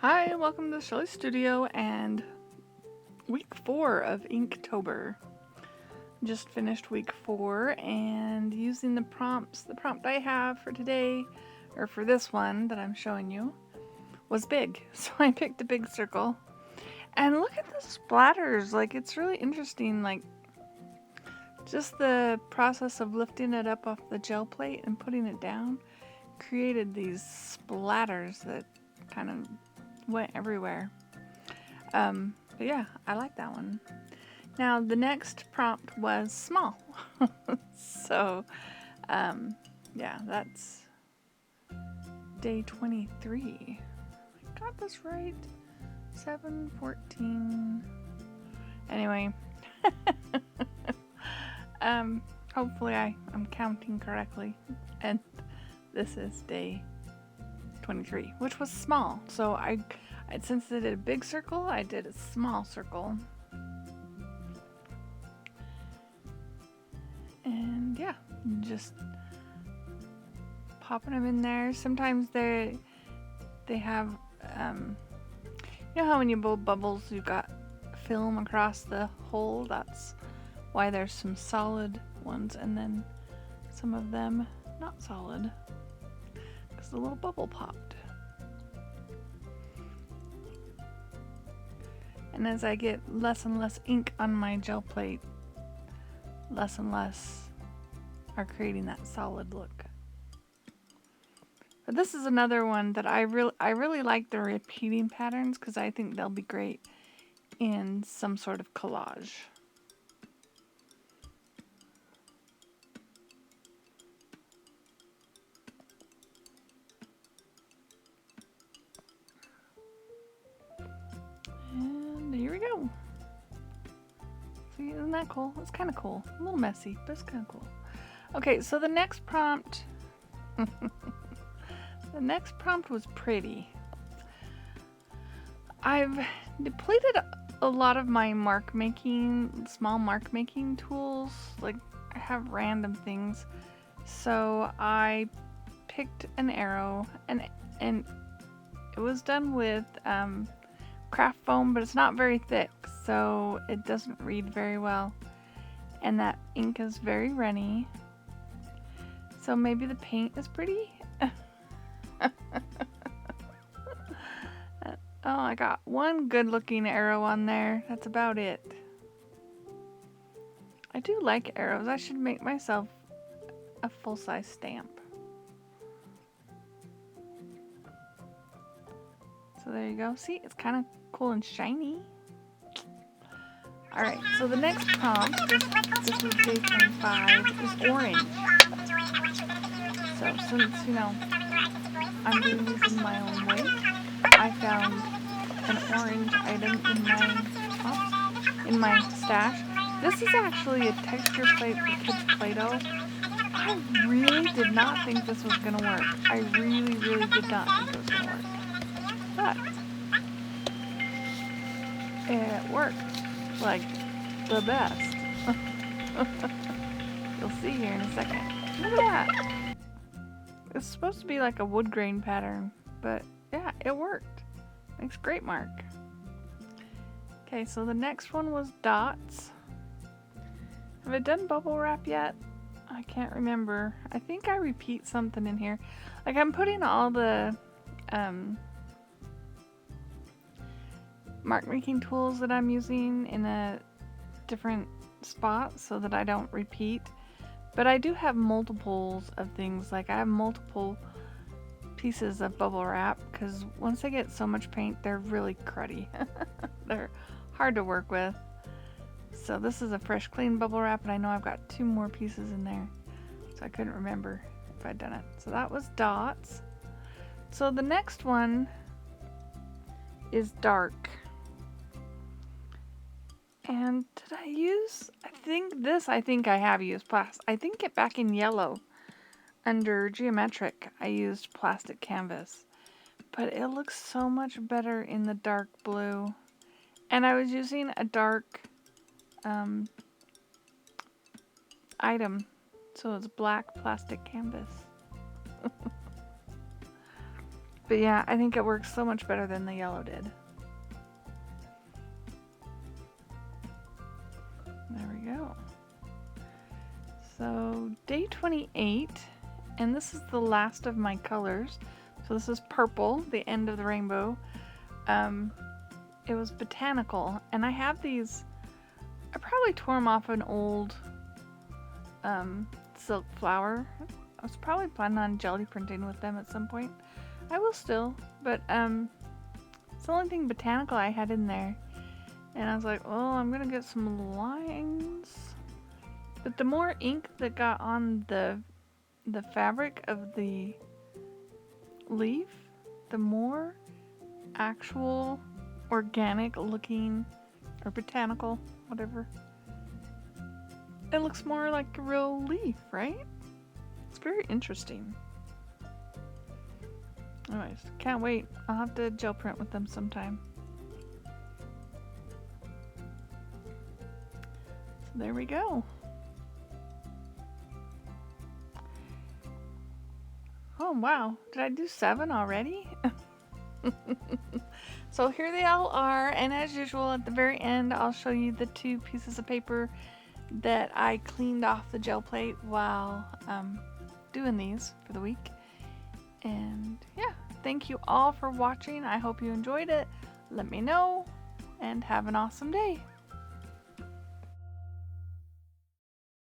Hi, welcome to Shelly's Studio and week 4 of Inktober. Just finished week 4 and using the prompt I have for today, or for this one that I'm showing you, was big. So I picked a big circle. And look at the splatters, like it's really interesting, like just the process of lifting it up off the gel plate and putting it down created these splatters that kind of went everywhere. But yeah, I like that one. Now the next prompt was small. So, yeah, that's day 23. I got this right. 7:14. Anyway, hopefully I'm counting correctly. And this is day 23, which was small. So I since I did a big circle, I did a small circle. And yeah, just popping them in there. Sometimes they have, you know how when you blow bubbles, you've got film across the hole? That's why there's some solid ones and then some of them not solid, because the little bubble popped. And as I get less and less ink on my gel plate, less and less are creating that solid look. But this is another one that I really like the repeating patterns because I think they'll be great in some sort of collage. And here we go. See, isn't that cool? It's kind of cool. A little messy, but it's kind of cool. Okay, so the next prompt... the next prompt was pretty. I've depleted a lot of my small mark making tools. Like, I have random things. So I picked an arrow, and it was done with craft foam, but it's not very thick, so it doesn't read very well. And that ink is very runny. So maybe the paint is pretty. Oh, I got one good looking arrow on there. That's about it. I do like arrows. I should make myself a full-size stamp. So there you go. See, it's kind of cool and shiny. Alright, so the next prompt, this was day 25, is orange. So since, I'm doing these in my own way, I found an orange item in my stash. This is actually a texture plate for kids' Play-Doh. I really did not think this was going to work. I really did not think it was going to work. But it worked like the best. You'll see here in a second. Look at that. It's supposed to be like a wood grain pattern, but yeah, it worked. Makes a great mark. Okay, so the next one was dots. Have I done bubble wrap yet? I can't remember. I think I repeat something in here. Like, I'm putting all the mark making tools that I'm using in a different spot so that I don't repeat. But I do have multiples of things. Like, I have multiple pieces of bubble wrap because once I get so much paint, they're really cruddy. They're hard to work with. So this is a fresh clean bubble wrap, and I know I've got 2 more pieces in there, so I couldn't remember if I'd done it. So that was dots. So the next one is dark. And did I use, I think I have used plastic. I think it back in yellow under geometric I used plastic canvas, but it looks so much better in the dark blue. And I was using a dark item, so it's black plastic canvas. But yeah, I think it works so much better than the yellow did. There we go. So day 28, and this is the last of my colors. So this is purple, the end of the rainbow. It was botanical, and I have these. I probably tore them off an old silk flower. I was probably planning on jelly printing with them at some point. I will still, but it's the only thing botanical I had in there. And I was like, oh, I'm gonna get some lines. But the more ink that got on the fabric of the leaf, the more actual organic looking, or botanical, whatever. It looks more like a real leaf, right? It's very interesting. Anyways, can't wait. I'll have to gel print with them sometime. So there we go. Oh wow, did I do 7 already? So here they all are, and as usual at the very end I'll show you the 2 pieces of paper that I cleaned off the gel plate while doing these for the week. And yeah, thank you all for watching. I hope you enjoyed it. Let me know, and have an awesome day.